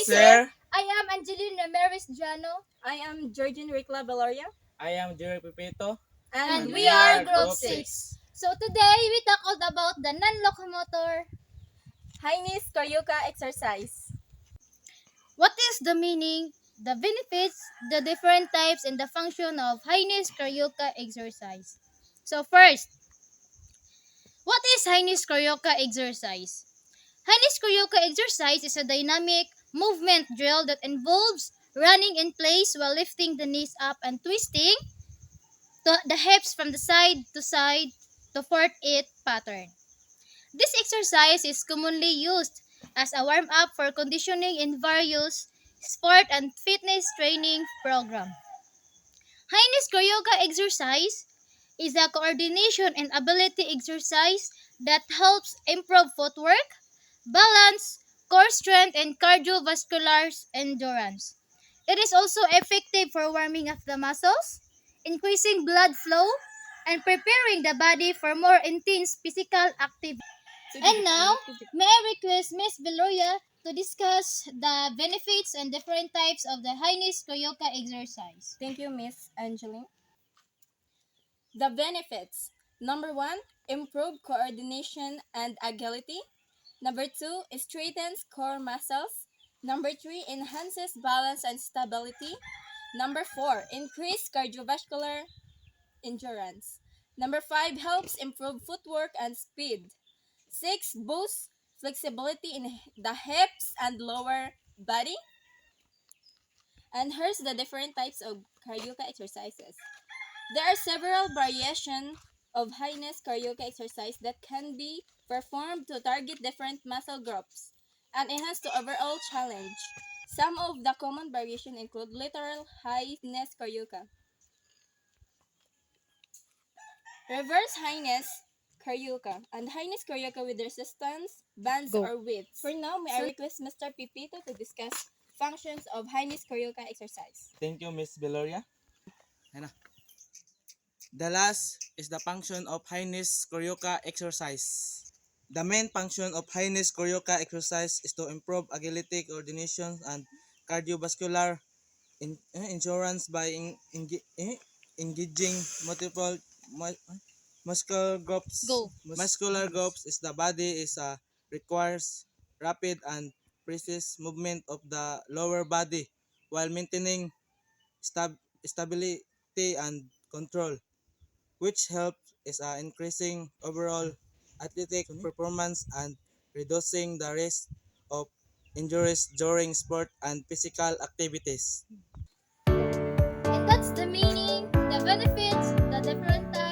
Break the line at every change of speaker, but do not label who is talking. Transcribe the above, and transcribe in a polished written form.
sir.
I am Angeline Ramirez Jano.
I am Georgine Ricla Valoria.
I am Jerry Pipito.
And
we are Group
6. So today we tackled about the non-locomotor.
High knees Carioca exercise.
What is the meaning, the benefits, the different types, and the function of high-knees Carioca exercise? So first, what is high-knees Carioca exercise? High-knees Carioca exercise is a dynamic movement drill that involves running in place while lifting the knees up and twisting the hips from the side to 4-8 pattern. This exercise is commonly used as a warm-up for conditioning in various sport and fitness training program. High-knees Carioca exercise is a coordination and ability exercise that helps improve footwork, balance, core strength, and cardiovascular endurance. It is also effective for warming up the muscles, increasing blood flow, and preparing the body for more intense physical activity. And now, may I request Miss Valoria to discuss the benefits and different types of the high-knees Carioca exercise.
Thank you, Miss Angeline. The benefits. Number 1, improve coordination and agility. Number 2, strengthens core muscles. Number 3, enhances balance and stability. Number 4, increase cardiovascular endurance. Number 5, helps improve footwork and speed. 6, boosts flexibility in the hips and lower body. And here's the different types of Carioca exercises. There are several variations of high-knees Carioca exercise that can be performed to target different muscle groups and enhance the overall challenge. Some of the common variations include lateral high-knees Carioca, reverse high-knees Carioca, and high-knees Carioca with resistance, bands,
Go.
or weights. For now, may I request Mr. Pipito to discuss functions of high-knees Carioca exercise.
Thank you, Miss Valoria. Ano? The last is the function of high-knees Carioca exercise. The main function of high-knees Carioca exercise is to improve agility, coordination, and cardiovascular endurance by engaging multiple muscular groups.
Go.
Muscular groups is the body requires rapid and precise movement of the lower body while maintaining stability and control, which helps increasing overall athletic performance and reducing the risk of injuries during sport and physical activities.
And that's the meaning, the benefits, the different types.